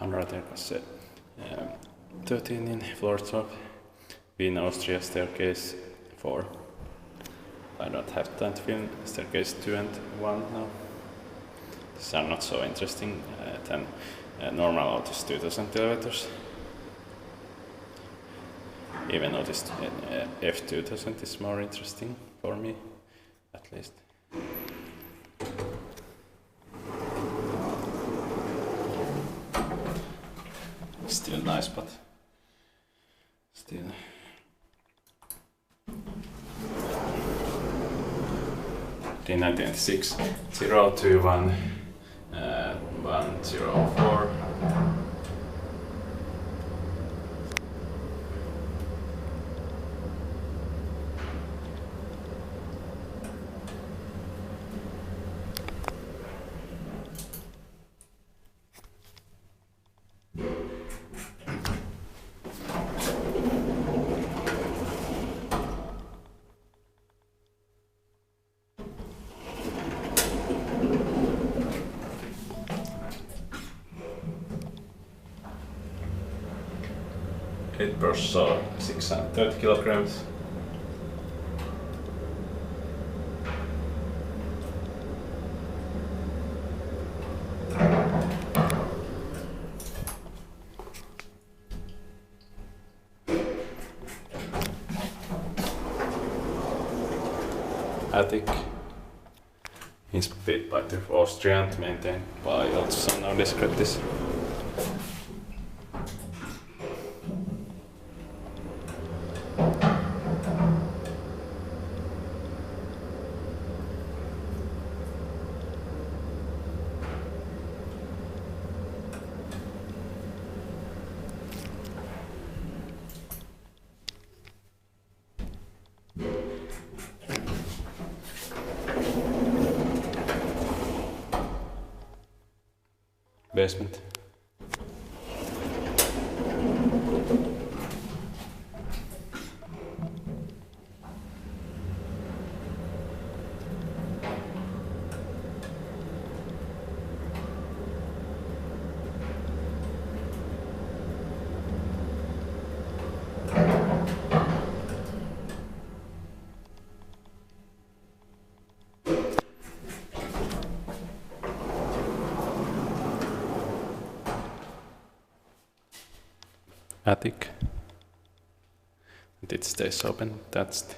Hanreitergasse 13 in Floridsdorf, Vienna, Austria, staircase 4. I don't have time to film staircase 2 and 1 now. These are not so interesting than normal Otis 2000 elevators. Even Otis F2000 is more interesting for me, at least. Still nice, but still. D1996 021 104. It bursts so 630 kilograms. Attic is built by the Austria and maintained by Otis, and now describe this. Basement. Attic, and it stays open, that's